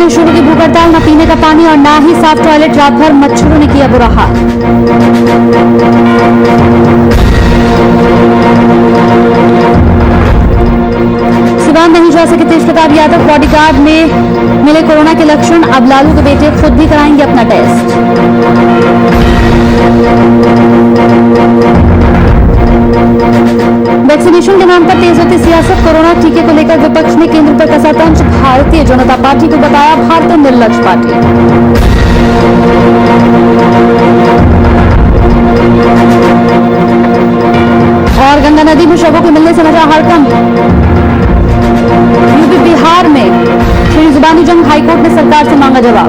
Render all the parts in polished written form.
में शुरू की भूख हड़ताल, न पीने का पानी और न ही साफ टॉयलेट, रात भर मच्छरों ने किया बुरा हाल। सिवान नहीं जा सके तेज प्रताप यादव, बॉडीगार्ड में मिले कोरोना के लक्षण, अब लालू के बेटे खुद भी कराएंगे अपना टेस्ट। वैक्सीनेशन के नाम पर तेज होती सियासत, कोरोना टीके को लेकर विपक्ष ने केंद्र पर कसा तंज, भारतीय जनता पार्टी को बताया भारतीय निर्लज पार्टी। और गंगा नदी में शवों के मिलने से मचा हड़कंप, यूपी बिहार में छिड़ी जुबानी जंग, हाईकोर्ट ने सरकार से मांगा जवाब।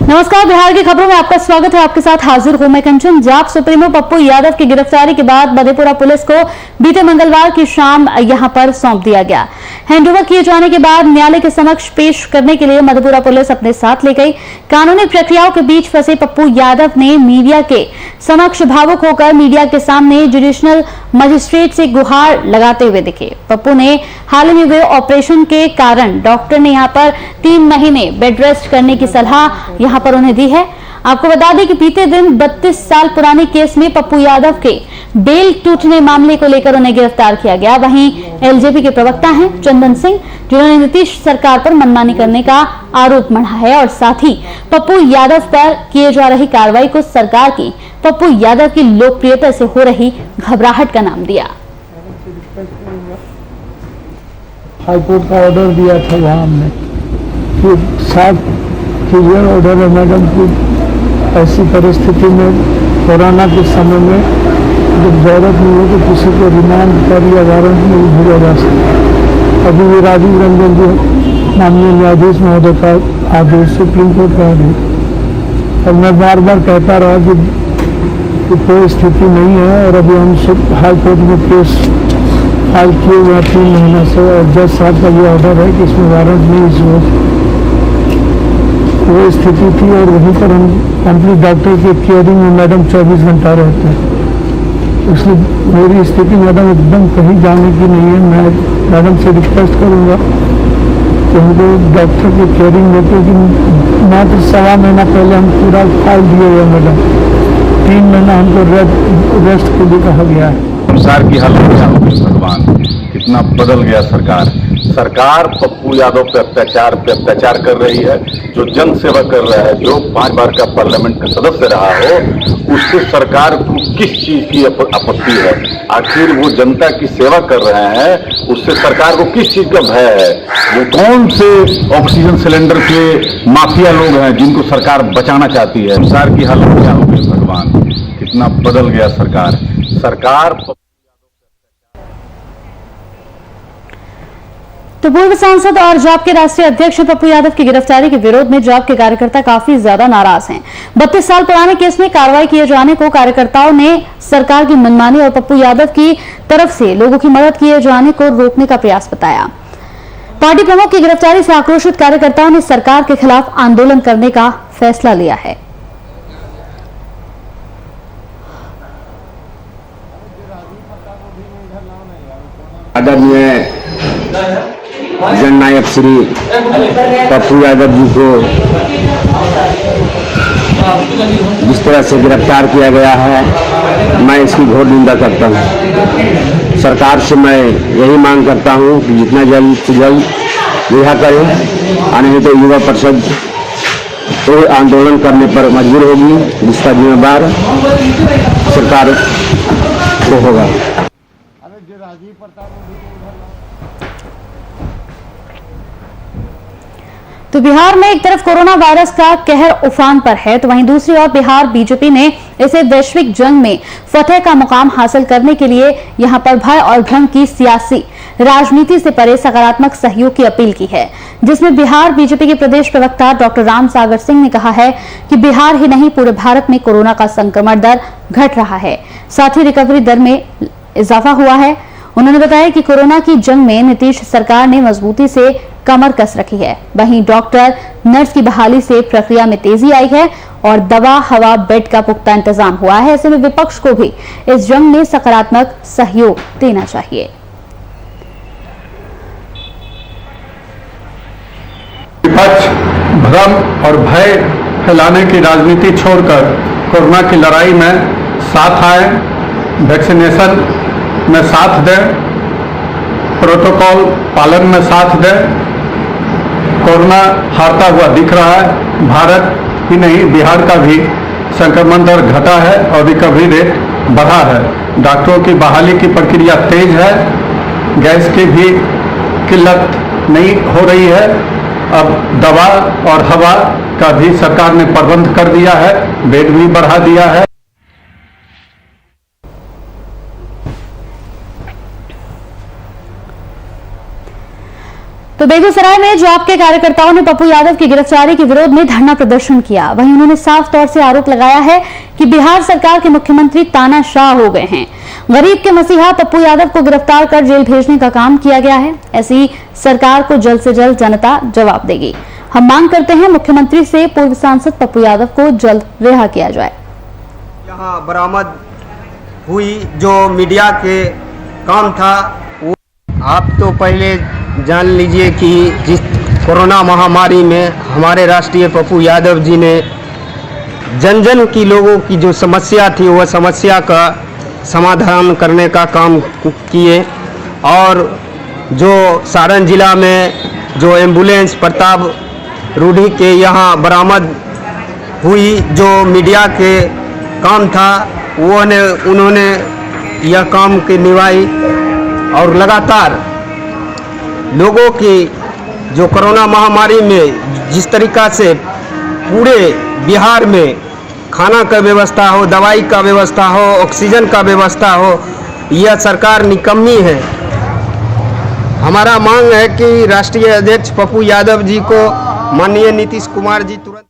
नमस्कार, बिहार की खबरों में आपका स्वागत है। आपके साथ हाजिर हूं मैं कंचन। जाप सुप्रीमो पप्पू यादव की गिरफ्तारी के बाद मधेपुरा पुलिस को बीते मंगलवार की शाम यहां पर सौंप दिया गया। हैंडओवर किए जाने के बाद न्यायालय के समक्ष पेश करने के लिए मधेपुरा पुलिस अपने साथ ले गई। कानूनी प्रक्रियाओं के बीच फंसे पप्पू यादव ने मीडिया के समक्ष भावुक होकर मीडिया के सामने जुडिशनल मजिस्ट्रेट से गुहार लगाते हुए दिखे। पप्पू ने हाल ही में हुए ऑपरेशन के कारण डॉक्टर ने यहां पर 3 महीने बेड रेस्ट करने की सलाह यहां पर उन्हें दी है। आपको बता दें कि बीते दिन 32 साल पुराने केस में पप्पू यादव के बेल टूटने मामले को लेकर उन्हें गिरफ्तार किया गया। वहीं एलजेपी के प्रवक्ता हैं चंदन सिंह, जिन्होंने नीतीश सरकार पर मनमानी करने का आरोप मढ़ा है और साथ ही पप्पू यादव पर किए जा रही कार्रवाई को सरकार की पप्पू यादव की लोकप्रियता से हो रही घबराहट का नाम दिया। हाईकोर्ट का ऑर्डर दिया था वहाँ हमने कि 7 क्लियर ऑर्डर है मैडम की ऐसी परिस्थिति में कोरोना के समय में जब जरूरत नहीं हो तो किसी को रिमांड कर या वारंट में भी भेजा जा सकता। अभी भी राजीव रंजन जी माननीय न्यायाधीश महोदय का आदेश सुप्रीम कोर्ट का आदेश, और मैं बार बार कहता रहा कि कोई स्थिति नहीं है। और अभी हम हाईकोर्ट में केस फाइल किए हुए 3 महीने से और जज साहब का ये ऑर्डर है कि इसमें वारंट नहीं इशू वो स्थिति थी। और वहीं पर हम कंप्लीट डॉक्टर के केयरिंग में मैडम 24 घंटा रहते हैं, इसलिए मेरी स्थिति मैडम एकदम कहीं जाने की नहीं है। मैं मैडम से रिक्वेस्ट करूंगा कि हमको डॉक्टर के केयरिंग में, क्योंकि मात्र 1.25 महीना पहले हम पूरा फाइल दिए हुए मैडम, 3 महीना हमको रेस्ट के लिए कहा गया है। संसार की हालत क्या होगी भगवान, कितना बदल गया सरकार। सरकार पप्पू यादव पे अत्याचार कर रही है। जो जन सेवा कर रहा है, जो 5 बार का पार्लियामेंट का सदस्य रहा हो, उससे सरकार को किस चीज की आपत्ति है? आखिर वो जनता की सेवा कर रहे हैं, उससे सरकार को किस चीज का भय है? वो कौन से ऑक्सीजन सिलेंडर के माफिया लोग हैं जिनको सरकार बचाना चाहती है? संसार की हालत क्या होगी भगवान, कितना बदल गया सरकार। तो पूर्व सांसद और जाप के राष्ट्रीय अध्यक्ष पप्पू यादव की गिरफ्तारी के विरोध में जाप के कार्यकर्ता काफी ज्यादा नाराज हैं। 32 साल पुराने केस में कार्रवाई किए जाने को कार्यकर्ताओं ने सरकार की मनमानी और पप्पू यादव की तरफ से लोगों की मदद किए जाने को रोकने का प्रयास बताया। पार्टी प्रमुख की गिरफ्तारी से आक्रोशित कार्यकर्ताओं ने सरकार के खिलाफ आंदोलन करने का फैसला लिया है। जननायक श्री पप्पू यादव जी को जिस तरह से गिरफ्तार किया गया है, मैं इसकी घोर निंदा करता हूं। सरकार से मैं यही मांग करता हूं कि जितना जल्द से जल्द रिहा करें, और नहीं तो युवा परिषद तो आंदोलन करने पर मजबूर होगी, जिसका जिम्मेदार सरकार को होगा। तो बिहार में एक तरफ कोरोना वायरस का कहर उफान पर है, तो वहीं दूसरी ओर बिहार बीजेपी ने इसे वैश्विक जंग में फतेह का मुकाम हासिल करने के लिए यहां पर भय और भ्रम की सियासी राजनीति से परे सकारात्मक सहयोग की अपील की है, जिसमें बिहार बीजेपी के प्रदेश प्रवक्ता डॉक्टर राम सागर सिंह ने कहा है कि बिहार ही नहीं पूरे भारत में कोरोना का संक्रमण दर घट रहा है, साथ ही रिकवरी दर में इजाफा हुआ है। उन्होंने बताया कि कोरोना की जंग में नीतीश सरकार ने मजबूती से कमर कस रखी है। वहीं डॉक्टर नर्स की बहाली से प्रक्रिया में तेजी आई है और दवा हवा बेड का पुख्ता इंतजाम हुआ है। ऐसे में विपक्ष को भी इस जंग में सकारात्मक सहयोग देना चाहिए। भ्रम और भय फैलाने की राजनीति छोड़कर कोरोना की लड़ाई में साथ आए, वैक्सीनेशन में साथ दें, प्रोटोकॉल पालन में साथ दें। कोरोना हारता हुआ दिख रहा है। भारत ही नहीं, बिहार का भी संक्रमण दर घटा है और रिकवरी रेट बढ़ा है। डॉक्टरों की बहाली की प्रक्रिया तेज है। गैस की भी किल्लत नहीं हो रही है। अब दवा और हवा का भी सरकार ने प्रबंध कर दिया है, बेड भी बढ़ा दिया है। तो बेगूसराय में जाप के कार्यकर्ताओं ने पप्पू यादव की गिरफ्तारी के विरोध में धरना प्रदर्शन किया। वहीं उन्होंने साफ तौर से आरोप लगाया है कि बिहार सरकार के मुख्यमंत्री तानाशाह हो गए हैं। गरीब के मसीहा पप्पू यादव को गिरफ्तार कर जेल भेजने का काम किया गया है। ऐसी सरकार को जल्द से जल्द जनता जवाब देगी। हम मांग करते हैं मुख्यमंत्री से पूर्व सांसद पप्पू यादव को जल्द रिहा किया जाए। यहाँ बरामद हुई जो मीडिया के काम था, वो आप तो पहले जान लीजिए कि जिस कोरोना महामारी में हमारे राष्ट्रीय पप्पू यादव जी ने जन जन की लोगों की जो समस्या थी वह समस्या का समाधान करने का काम किए। और जो सारण जिला में जो एम्बुलेंस प्रताप रूढ़ी के यहाँ बरामद हुई, जो मीडिया के काम था वो उन्होंने यह काम की निभाई। और लगातार लोगों की जो कोरोना महामारी में जिस तरीक़ा से पूरे बिहार में खाना का व्यवस्था हो, दवाई का व्यवस्था हो, ऑक्सीजन का व्यवस्था हो, यह सरकार निकम्मी है। हमारा मांग है कि राष्ट्रीय अध्यक्ष पप्पू यादव जी को माननीय नीतीश कुमार जी तुरंत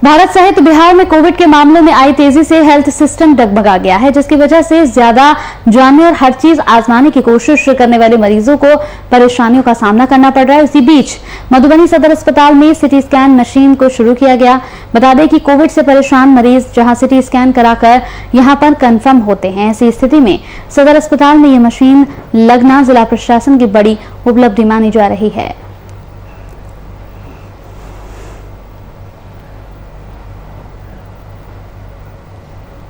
भारत सहित बिहार में कोविड के मामलों में आई तेजी से हेल्थ सिस्टम डगमगा गया है, जिसकी वजह से ज्यादा जानने और हर चीज आजमाने की कोशिश करने वाले मरीजों को परेशानियों का सामना करना पड़ रहा है। इसी बीच मधुबनी सदर अस्पताल में सिटी स्कैन मशीन को शुरू किया गया। बता दें कि कोविड से परेशान मरीज जहां सिटी स्कैन कराकर यहां पर कंफर्म होते हैं, ऐसी स्थिति में सदर अस्पताल में यह मशीन लगना जिला प्रशासन की बड़ी उपलब्धि मानी जा रही है।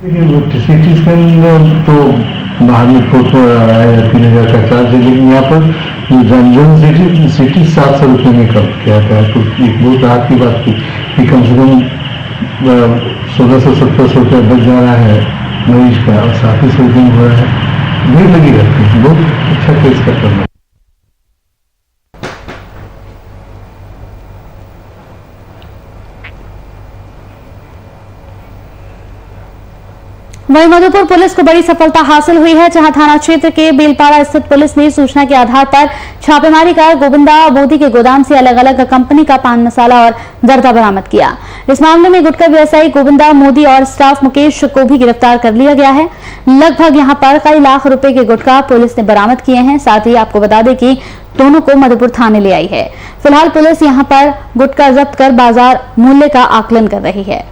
सिटी स्कैन तो बाहर में 3,000 का चार्ज है, लेकिन यहाँ पर जनरल सिटी 700 रुपये में कम किया गया। तो एक बहुत राहत की बात थी कि कम से कम 1600-1700 रुपया बच जा रहा है मरीज का, और 3700 रुपये में हो रहा है। भीड़ लगी रहती है, बहुत अच्छा केस का करना। वहीं मधुपुर पुलिस को बड़ी सफलता हासिल हुई है, जहां थाना क्षेत्र के बेलपाड़ा स्थित पुलिस ने सूचना के आधार पर छापेमारी कर गोविंदा मोदी के गोदाम से अलग अलग कंपनी का पान मसाला और जर्दा बरामद किया। इस मामले में गुटखा व्यवसायी गोविंदा मोदी और स्टाफ मुकेश को भी गिरफ्तार कर लिया गया है। लगभग यहां पर कई लाख रुपए के गुटखा पुलिस ने बरामद किए हैं। साथ ही आपको बता दें कि दोनों को मधुपुर थाने ले आई है। फिलहाल पुलिस यहां पर गुटखा जब्त कर बाजार मूल्य का आकलन कर रही है।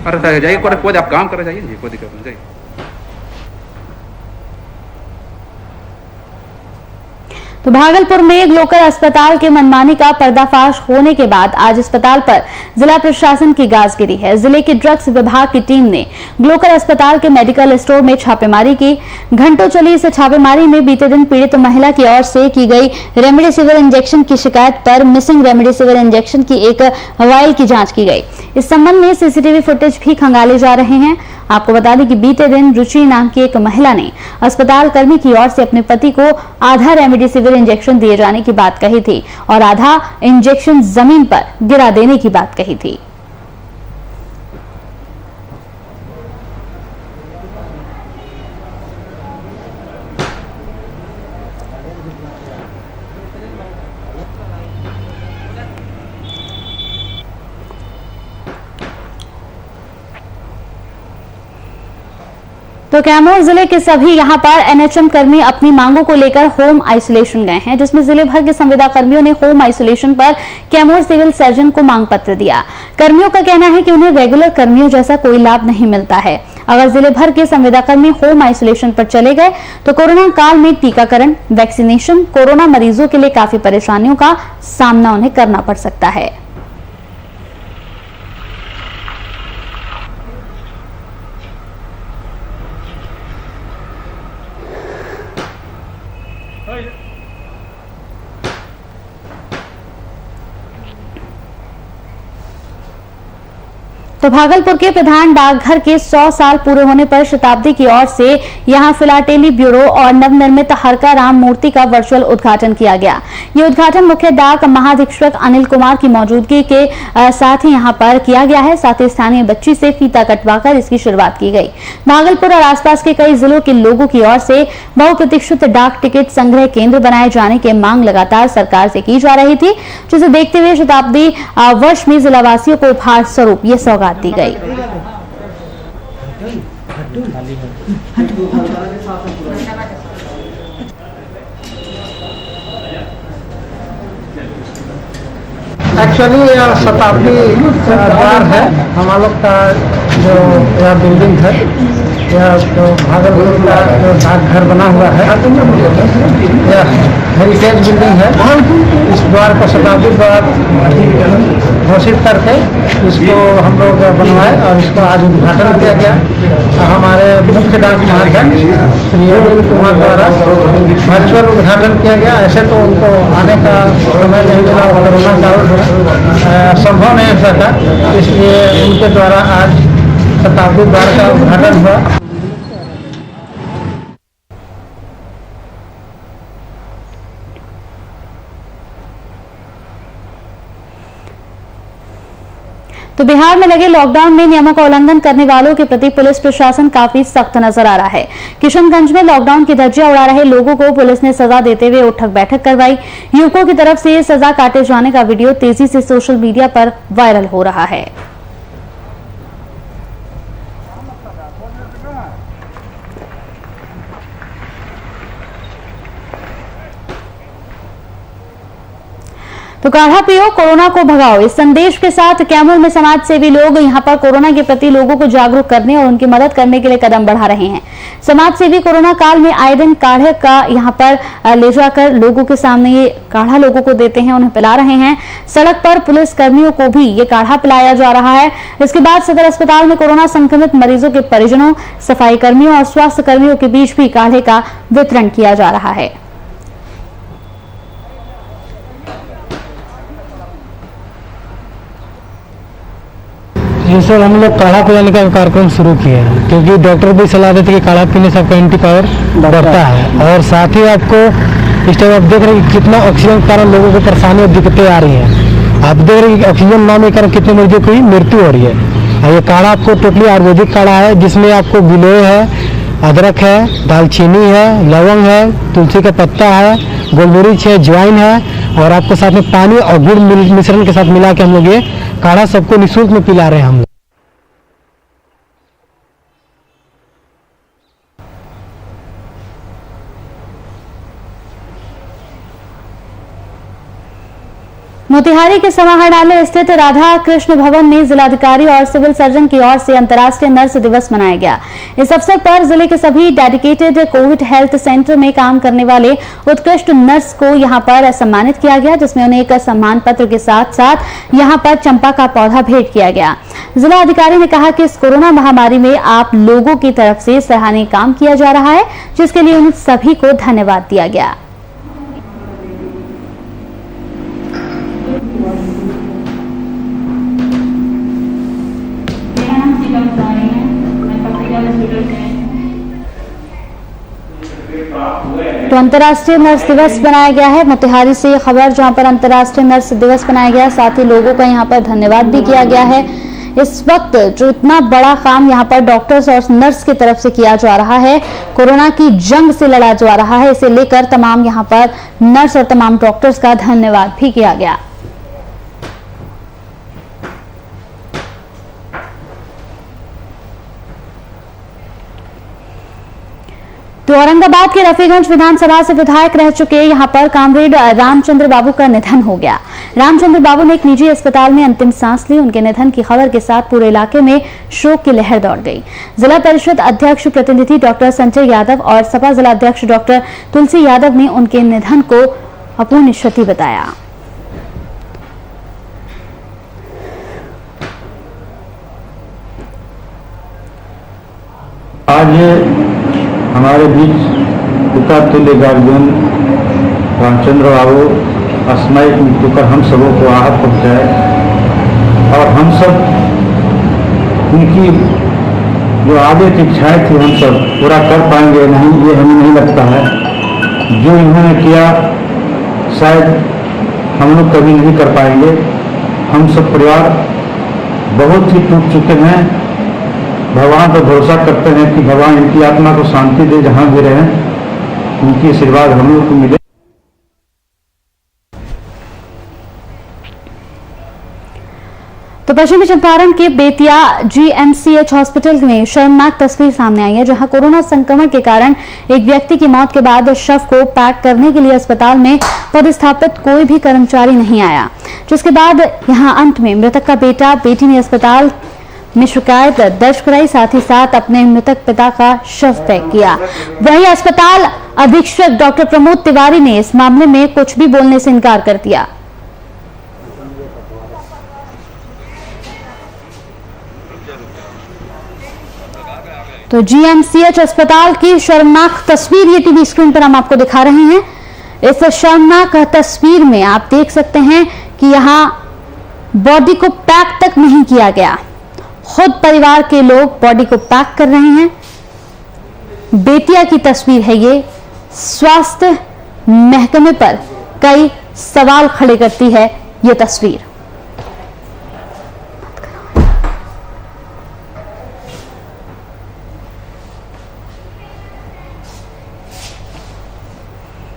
अरे जाइए, कोई आप काम कर जाइए, कोई दिक्कत नहीं, जाइए। तो भागलपुर में एक लोकल अस्पताल के मनमानी का पर्दाफाश होने के बाद आज अस्पताल पर जिला प्रशासन की गाज गिरी है। जिले के ड्रग्स विभाग की टीम ने ग्लोकल अस्पताल के मेडिकल स्टोर में छापेमारी की। घंटों चली इस छापेमारी में बीते दिन पीड़ित महिला की ओर से की गई रेमडेसिविर इंजेक्शन की शिकायत पर मिसिंग रेमडेसिविर इंजेक्शन की एक वायल की जांच की गई। इस संबंध में सीसीटीवी फुटेज भी खंगाले जा रहे हैं। आपको बता दें कि बीते दिन रुचि नाम की एक महिला ने अस्पताल कर्मी की ओर से अपने पति को आधा रेमडेसिविर इंजेक्शन दिए जाने की बात कही थी और आधा इंजेक्शन जमीन पर गिरा देने की बात कही थी। तो तो कैमूर जिले के सभी यहां पर एनएचएम कर्मी अपनी मांगों को लेकर होम आइसोलेशन गए हैं, जिसमें जिले भर के संविदा कर्मियों ने होम आइसोलेशन पर कैमूर सिविल सर्जन को मांग पत्र दिया। कर्मियों का कहना है कि उन्हें रेगुलर कर्मियों जैसा कोई लाभ नहीं मिलता है। अगर जिले भर के संविदा कर्मी होम आइसोलेशन पर चले गए तो कोरोना काल में टीकाकरण, वैक्सीनेशन, कोरोना मरीजों के लिए काफी परेशानियों का सामना उन्हें करना पड़ सकता है। तो भागलपुर के प्रधान डाकघर के 100 साल पूरे होने पर शताब्दी की ओर से यहां फिलाटेली ब्यूरो और नवनिर्मित हरका राम मूर्ति का वर्चुअल उद्घाटन किया गया। ये उद्घाटन मुख्य डाक महाधीक्षक अनिल कुमार की मौजूदगी के साथ ही यहां पर किया गया है। साथ ही स्थानीय बच्ची से फीता कटवाकर इसकी शुरुआत की गई। भागलपुर और आसपास के कई जिलों के लोगों की ओर से बहुप्रतीक्षित डाक टिकट संग्रह केंद्र बनाए जाने की मांग लगातार सरकार से की जा रही थी, जिसे देखते हुए शताब्दी वर्ष में जिलावासियों को उपहार स्वरूप ये सौगात दी गई। एक्चुअली यह शताब्दी द्वार है। हमारा लोग का जो यह बिल्डिंग है, यह जो भागलपुर का जो डाकघर बना हुआ है, यह हेरिटेज बिल्डिंग है। इस द्वार को शताब्दी द्वार घोषित करके इसको हम लोग बनवाए और इसको आज उद्घाटन किया गया। हमारे मुख्य डाक महाधीक्षक श्री अनिल कुमार द्वारा वर्चुअल उद्घाटन किया गया। ऐसे तो उनको आने का समय नहीं मिला, कोरोना काल संभव नहीं हो सका, इसलिए उनके द्वारा आज शताब्दी द्वार का उद्घाटन हुआ। तो बिहार में लगे लॉकडाउन में नियमों का उल्लंघन करने वालों के प्रति पुलिस प्रशासन काफी सख्त नजर आ रहा है। किशनगंज में लॉकडाउन की धज्जियां उड़ा रहे लोगों को पुलिस ने सजा देते हुए उठक बैठक करवाई। युवकों की तरफ से सजा काटे जाने का वीडियो तेजी से सोशल मीडिया पर वायरल हो रहा है। तो काढ़ा पियो, कोरोना को भगाओ, इस संदेश के साथ कैमूर में समाज सेवी लोग यहां पर कोरोना के प्रति लोगों को जागरूक करने और उनकी मदद करने के लिए कदम बढ़ा रहे हैं। समाज सेवी कोरोना काल में आए दिन काढ़े का यहां पर ले जाकर लोगों के सामने ये काढ़ा लोगों को देते हैं, उन्हें पिला रहे हैं। सड़क पर पुलिस कर्मियों को भी ये काढ़ा पिलाया जा रहा है। इसके बाद सदर अस्पताल में कोरोना संक्रमित मरीजों के परिजनों, सफाई कर्मियों और स्वास्थ्य कर्मियों के बीच भी काढ़े का वितरण किया जा रहा है। ये सर हम लोग काढ़ा पिलाने का कार्यक्रम शुरू किए हैं, क्योंकि डॉक्टर भी सलाह देते हैं कि काढ़ा पीने से आपका एंटी पावर बढ़ता है। और साथ ही आपको इस टाइम आप देख रहे हैं कि कितना ऑक्सीजन के कारण लोगों को परेशानी और दिक्कतें आ रही हैं। आप देख रहे हैं कि ऑक्सीजन ना के कारण कितने मरीजों की मृत्यु हो रही है। और ये काढ़ा आपको टोटली आयुर्वेदिक काढ़ा है, जिसमें आपको गिलोय है, अदरक है, दालचीनी है, लवंग है, तुलसी का पत्ता है, गोलमरीच है, ज्वाइन है और आपको साथ में पानी और गुड़ मिश्रण के साथ मिला के हम लोग ये काढ़ा सबको निःशुल्क में पिला रहे हैं हम लोग। मोतिहारी के समाहरणालय स्थित राधा कृष्ण भवन में जिलाधिकारी और सिविल सर्जन की ओर से अंतर्राष्ट्रीय नर्स दिवस मनाया गया। इस अवसर पर जिले के सभी डेडिकेटेड कोविड हेल्थ सेंटर में काम करने वाले उत्कृष्ट नर्स को यहां पर सम्मानित किया गया, जिसमें उन्हें एक सम्मान पत्र के साथ साथ यहां पर चंपा का पौधा भेंट किया गया। जिला अधिकारी ने कहा कि इस कोरोना महामारी में आप लोगों की तरफ से सराहनीय काम किया जा रहा है, जिसके लिए उन सभी को धन्यवाद दिया गया। तो अंतर्राष्ट्रीय नर्स दिवस बनाया गया है मोतिहारी से ये खबर, जहां पर अंतर्राष्ट्रीय नर्स दिवस बनाया गया, साथ ही लोगों का यहां पर धन्यवाद भी किया गया है। इस वक्त जो इतना बड़ा काम यहां पर डॉक्टर्स और नर्स की तरफ से किया जा रहा है, कोरोना की जंग से लड़ा जा रहा है, इसे लेकर तमाम यहां पर नर्स और तमाम डॉक्टर्स का धन्यवाद भी किया गया। तो औरंगाबाद के रफीगंज विधानसभा से विधायक रह चुके यहां पर कामरेड रामचंद्र बाबू का निधन हो गया। रामचंद्र बाबू ने एक निजी अस्पताल में अंतिम सांस ली। उनके निधन की खबर के साथ पूरे इलाके में शोक की लहर दौड़ गई। जिला परिषद अध्यक्ष प्रतिनिधि डॉक्टर संजय यादव और सपा जिला अध्यक्ष डॉक्टर तुलसी यादव ने उनके निधन को अपूर्णीय क्षति बताया। आज हमारे बीच पिता तुल्य गार्जियन रामचंद्र बाबू असामयिक मृत्यु पर हम सबों को आहत पहुंचाए और हम सब उनकी जो आगे की इच्छाएं थी हम सब पूरा कर पाएंगे नहीं, ये हमें नहीं लगता है। जो इन्होंने किया शायद हम लोग कभी नहीं कर पाएंगे। हम सब परिवार बहुत ही टूट चुके हैं। भगवान पर भरोसा करते हैं कि भगवान इनकी आत्मा को शांति दे, जहां भी रहें उनकी आशीर्वाद हम लोग को मिले। तो पश्चिमी चंपारण के बेतिया GMCH हॉस्पिटल में शर्मनाक तस्वीर सामने आई है, जहां कोरोना संक्रमण के कारण एक व्यक्ति की मौत के बाद शव को पैक करने के लिए अस्पताल में पदस्थापित कोई भी कर्मचारी नहीं आया, जिसके बाद यहां अंत में मृतक का बेटी ने अस्पताल में शिकायत दर्ज कराई, साथ ही साथ अपने मृतक पिता का शव पैक किया। वहीं अस्पताल अधीक्षक डॉक्टर प्रमोद तिवारी ने इस मामले में कुछ भी बोलने से इनकार कर दिया। तो GMCH अस्पताल की शर्मनाक तस्वीर ये टीवी स्क्रीन पर हम आपको दिखा रहे हैं। इस शर्मनाक तस्वीर में आप देख सकते हैं कि यहां बॉडी को पैक तक नहीं किया गया। खुद परिवार के लोग बॉडी को पैक कर रहे हैं। बेतिया की तस्वीर है ये। स्वास्थ्य महकमे पर कई सवाल खड़े करती है ये तस्वीर।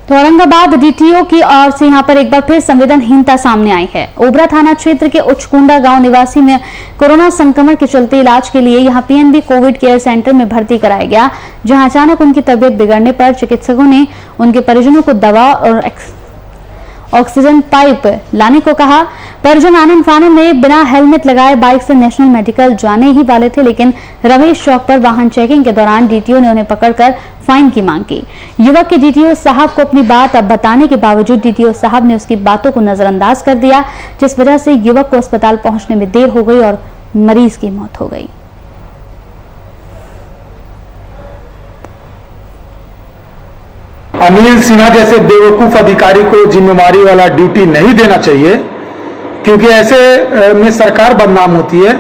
तो औरंगाबाद DTO की ओर से यहां पर एक बार फिर संवेदनहीनता सामने आई है। ओबरा थाना क्षेत्र के उच्चकुंडा गांव निवासी में कोरोना संक्रमण के चलते इलाज के लिए यहां PNB कोविड केयर सेंटर में भर्ती कराया गया, जहां अचानक उनकी तबीयत बिगड़ने पर चिकित्सकों ने उनके परिजनों को दवा और ऑक्सीजन पाइप लाने को कहा। परिजन आनंद फानन में बिना हेलमेट लगाए बाइक से नेशनल मेडिकल जाने ही वाले थे, लेकिन रमेश चौक पर वाहन चेकिंग के दौरान DTO ने उन्हें पकड़कर फाइन की मांग की। युवक के DTO साहब को अपनी बात बताने के बावजूद DTO साहब ने उसकी बातों को नजरअंदाज कर दिया, जिस वजह से युवक को अस्पताल पहुंचने में देर हो गई और मरीज की मौत हो गई। अनिल सिन्हा जैसे बेवकूफ अधिकारी को जिम्मेवारी वाला ड्यूटी नहीं देना चाहिए, क्योंकि ऐसे में सरकार बदनाम होती है।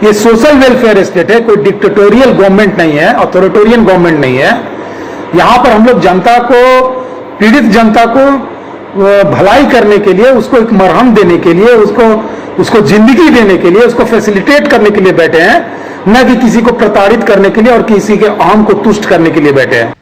ये सोशल वेलफेयर स्टेट है, कोई डिक्टेटोरियल गवर्नमेंट नहीं है, अथॉरिटेरियन गवर्नमेंट नहीं है। यहाँ पर हम लोग जनता को, पीड़ित जनता को भलाई करने के लिए, उसको एक मरहम देने के लिए, उसको जिंदगी देने के लिए, उसको फैसिलिटेट करने के लिए बैठे हैं, न कि किसी को प्रताड़ित करने के लिए और किसी के अहम को तुष्ट करने के लिए बैठे हैं।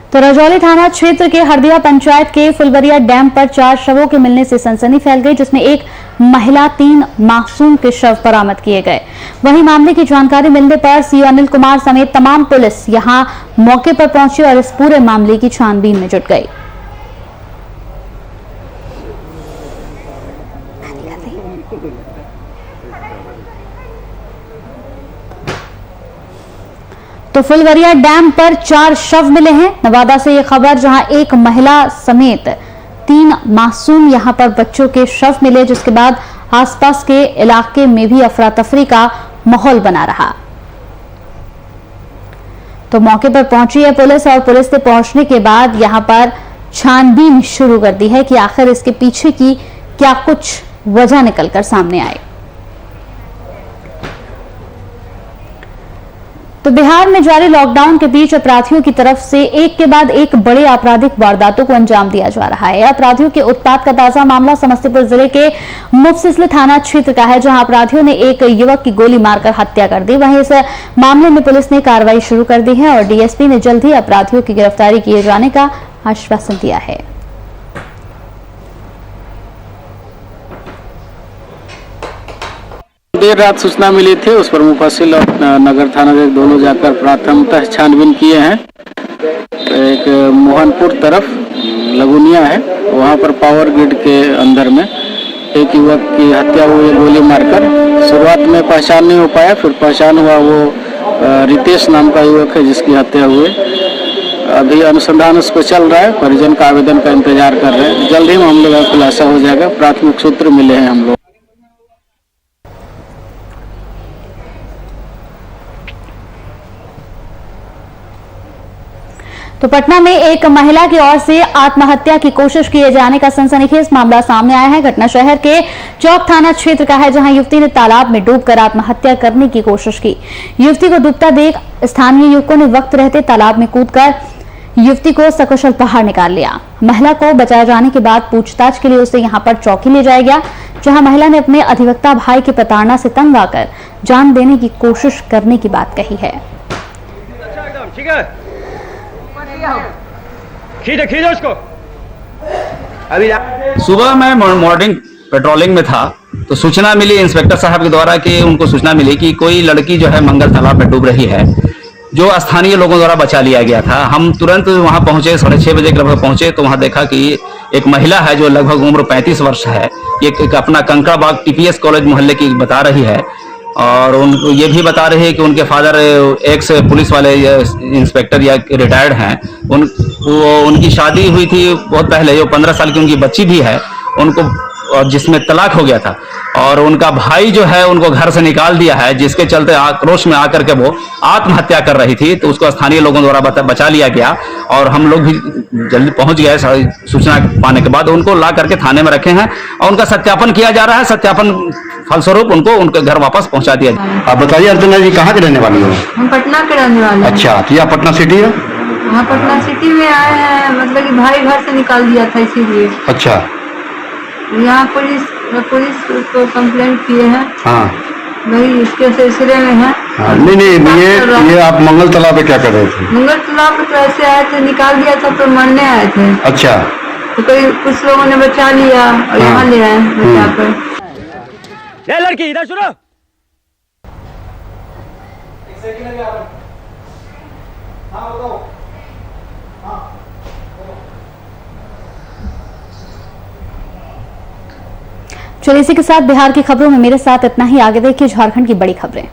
तो रजौली थाना क्षेत्र के हरदिया पंचायत के फुलवरिया डैम पर 4 शवों के मिलने से सनसनी फैल गई, जिसमें एक महिला 3 मासूम के शव बरामद किए गए। वहीं मामले की जानकारी मिलने पर CO अनिल कुमार समेत तमाम पुलिस यहां मौके पर पहुंची और इस पूरे मामले की छानबीन में जुट गई। तो फुलवरिया डैम पर 4 शव मिले हैं। नवादा से यह खबर, जहां एक महिला समेत 3 मासूम यहां पर बच्चों के शव मिले, जिसके बाद आसपास के इलाके में भी अफरा तफरी का माहौल बना रहा। तो मौके पर पहुंची है पुलिस और पुलिस ने पहुंचने के बाद यहां पर छानबीन शुरू कर दी है कि आखिर इसके पीछे की क्या कुछ वजह निकलकर सामने आए। तो बिहार में जारी लॉकडाउन के बीच अपराधियों की तरफ से एक के बाद एक बड़े आपराधिक वारदातों को अंजाम दिया जा रहा है। अपराधियों के उत्पात का ताजा मामला समस्तीपुर जिले के मुफस्सिल थाना क्षेत्र का है, जहां अपराधियों ने एक युवक की गोली मारकर हत्या कर दी। वहीं इस मामले में पुलिस ने कार्रवाई शुरू कर दी है और डीएसपी ने जल्द ही अपराधियों की गिरफ्तारी किए जाने का आश्वासन दिया है। देर रात सूचना मिली थी, उस पर मुफस्सिल और नगर थाना दोनों जाकर प्राथमिकता छानबीन किए हैं। एक मोहनपुर तरफ लगुनिया है, वहां पर पावर ग्रिड के अंदर में एक युवक की हत्या हुई गोली मारकर। शुरुआत में पहचान नहीं हो पाया, फिर पहचान हुआ वो रितेश नाम का युवक है जिसकी हत्या हुई। अभी अनुसंधान उस पर चल रहा है, परिजन का आवेदन का इंतजार कर रहे हैं। जल्द ही मामले का खुलासा हो जाएगा। प्राथमिक सूत्र मिले हैं हम लोग। तो पटना में एक महिला की ओर से आत्महत्या की कोशिश किए जाने का सनसनीखेज मामला सामने आया है। घटना शहर के चौक थाना क्षेत्र का है, जहां युवती ने तालाब में डूबकर आत्महत्या करने की कोशिश की। युवती को डूबता देख स्थानीय युवकों ने वक्त रहते तालाब में कूदकर युवती को सकुशल बाहर निकाल लिया। महिला को बचाए जाने के बाद पूछताछ के लिए उसे यहां पर चौकी ले जाया गया, जहां महिला ने अपने अधिवक्ता भाई की प्रताड़ना से तंग आकर जान देने की कोशिश करने की बात कही है। ठीक है, खींचो उसको। अभी सुबह मैं मॉर्निंग पेट्रोलिंग में था तो सूचना मिली इंस्पेक्टर साहब के द्वारा कि उनको सूचना मिली कि कोई लड़की जो है मंगल तालाब में डूब रही है, जो स्थानीय लोगों द्वारा बचा लिया गया था। हम तुरंत वहां पहुंचे, 6:30 बजे के लगभग पहुंचे तो वहां देखा कि एक महिला है जो लगभग उम्र 35 वर्ष है, एक अपना कंकड़ाबाग टीपीएस कॉलेज मोहल्ले की बता रही है, और उनको ये भी बता रहे हैं कि उनके फादर एक्स पुलिस वाले इंस्पेक्टर या रिटायर्ड हैं। उनकी शादी हुई थी बहुत पहले, जो 15 साल की उनकी बच्ची भी है उनको, और जिसमें तलाक हो गया था, और उनका भाई जो है उनको घर से निकाल दिया है, जिसके चलते आक्रोश में आकर के वो आत्महत्या कर रही थी। तो उसको स्थानीय लोगों द्वारा बचा लिया गया और हम लोग भी जल्दी पहुंच गए। सूचना पाने के बाद उनको ला करके थाने में रखे हैं और उनका सत्यापन किया जा रहा है। सत्यापन फलस्वरूप उनको उनके घर वापस पहुंचा दिया जाए। आप बताइए अर्चना जी, कहाँ के रहने वाली हो? हम पटना के रहने वाले हैं। अच्छा, तो यहाँ पटना सिटी है? हाँ, पटना सिटी में आए हैं, मतलब कि भाई घर से निकाल दिया था इसीलिए। अच्छा, यहाँ पुलिस को कंप्लेंट किए हैं। हाँ, वही इसके सिलसिले में है। हाँ, नहीं, ये आप मंगल तालाब पे क्या कर रहे थे? मंगल तालाब पे तो ऐसे आए थे, निकाल दिया था तो मरने आए थे। अच्छा, तो कोई कुछ लोगों ने बचा लिया और यहाँ ले आए बचा कर। लड़की इधर सुनो। चलिए इसी के साथ बिहार की खबरों में मेरे साथ इतना ही। आगे देखिए झारखंड की बड़ी खबरें।